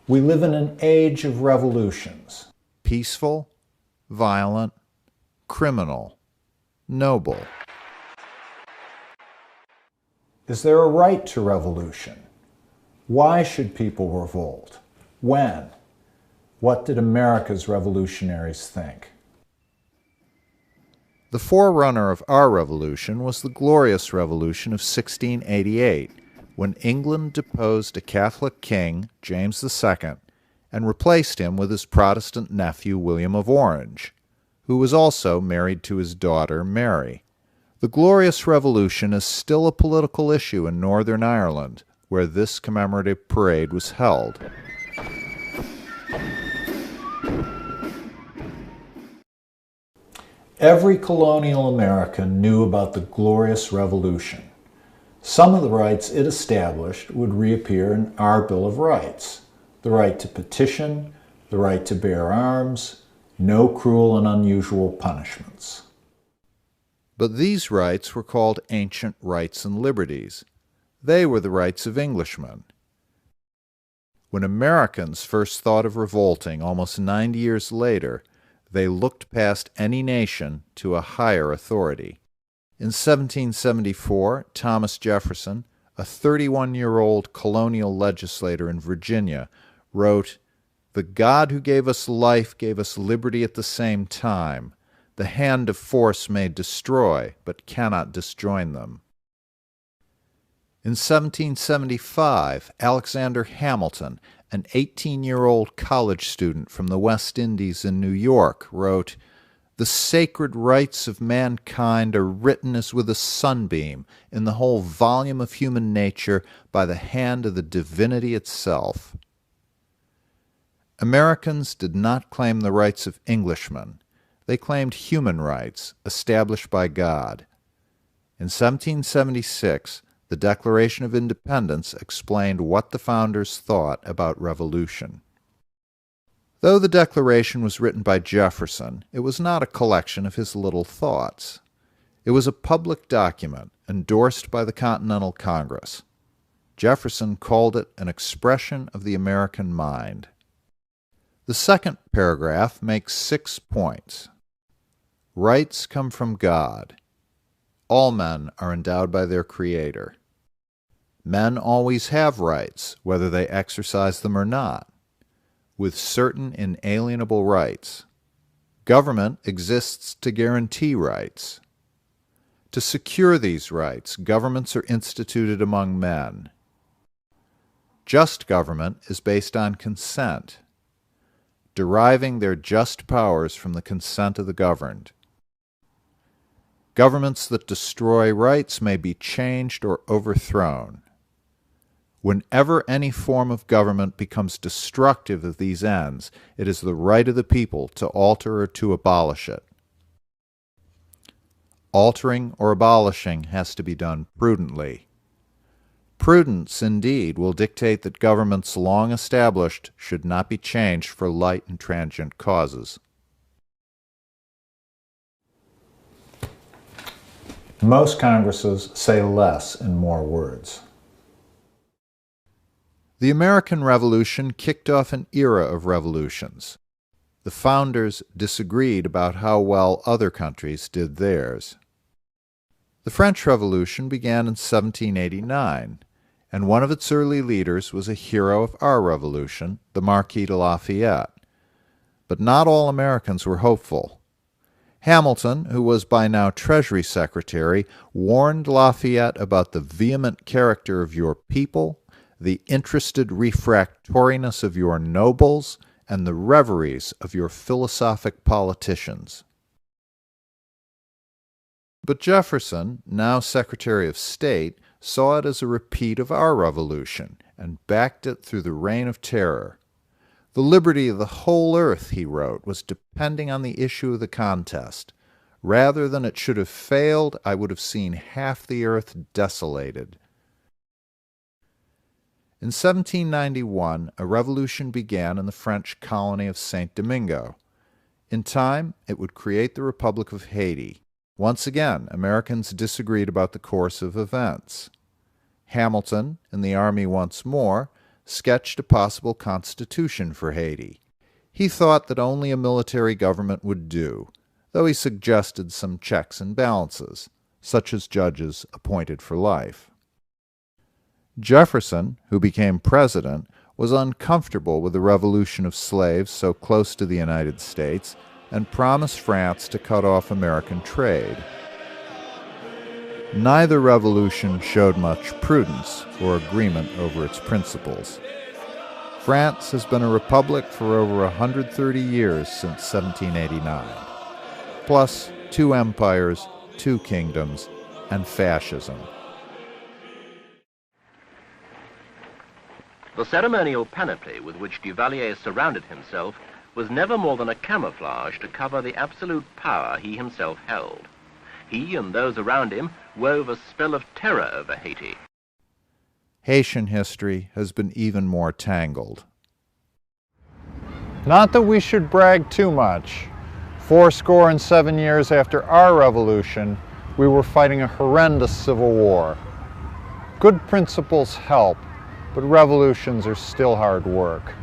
We live in an age of revolutions. Peaceful, violent, criminal, noble. Is there a right to revolution? Why should people revolt? When? What did America's revolutionaries think? The forerunner of our revolution was the Glorious Revolution of 1688, when England deposed a Catholic king, James II, and replaced him with his Protestant nephew, William of Orange, who was also married to his daughter, Mary. The Glorious Revolution is still a political issue in Northern Ireland, where this commemorative parade was held. Every colonial American knew about the Glorious Revolution. Some of the rights it established would reappear in our Bill of Rights: the right to petition, the right to bear arms, no cruel and unusual punishments. But these rights were called ancient rights and liberties. They were the rights of Englishmen. When Americans first thought of revolting almost 90 years later, they looked past any nation to a higher authority. In 1774, Thomas Jefferson, a 31-year-old colonial legislator in Virginia, wrote, "The God who gave us life gave us liberty at the same time. The hand of force may destroy, but cannot disjoin them." In 1775, Alexander Hamilton, an 18-year-old college student from the West Indies in New York, wrote, "The sacred rights of mankind are written as with a sunbeam in the whole volume of human nature by the hand of the divinity itself." Americans did not claim the rights of Englishmen. They claimed human rights established by God. In 1776, the Declaration of Independence explained what the founders thought about revolution. Though the Declaration was written by Jefferson, it was not a collection of his little thoughts. It was a public document endorsed by the Continental Congress. Jefferson called it an expression of the American mind. The second paragraph makes 6 points. Rights come from God. All men are endowed by their Creator. Men always have rights, whether they exercise them or not, with certain inalienable rights. Government exists to guarantee rights. To secure these rights, governments are instituted among men. Just government is based on consent, deriving their just powers from the consent of the governed. Governments that destroy rights may be changed or overthrown. Whenever any form of government becomes destructive of these ends, it is the right of the people to alter or to abolish it. Altering or abolishing has to be done prudently. Prudence, indeed, will dictate that governments long established should not be changed for light and transient causes. Most Congresses say less in more words. The American Revolution kicked off an era of revolutions. The founders disagreed about how well other countries did theirs. The French Revolution began in 1789, and one of its early leaders was a hero of our revolution, the Marquis de Lafayette. But not all Americans were hopeful. Hamilton, who was by now Treasury Secretary, warned Lafayette about the vehement character of your people, the interested refractoriness of your nobles, and the reveries of your philosophic politicians. But Jefferson, now Secretary of State, saw it as a repeat of our revolution and backed it through the Reign of Terror. The liberty of the whole earth, he wrote, was depending on the issue of the contest. Rather than it should have failed, I would have seen half the earth desolated. In 1791, a revolution began in the French colony of Saint Domingo. In time, it would create the Republic of Haiti. Once again, Americans disagreed about the course of events. Hamilton, in the army once more, sketched a possible constitution for Haiti. He thought that only a military government would do, though he suggested some checks and balances, such as judges appointed for life. Jefferson, who became president, was uncomfortable with the revolution of slaves so close to the United States and promised France to cut off American trade. Neither revolution showed much prudence or agreement over its principles. France has been a republic for over 130 years since 1789, plus 2 empires, 2 kingdoms, and fascism. The ceremonial panoply with which Duvalier surrounded himself was never more than a camouflage to cover the absolute power he himself held. He and those around him wove a spell of terror over Haiti. Haitian history has been even more tangled. Not that we should brag too much. 77 years after our revolution, we were fighting a horrendous civil war. Good principles help, but revolutions are still hard work.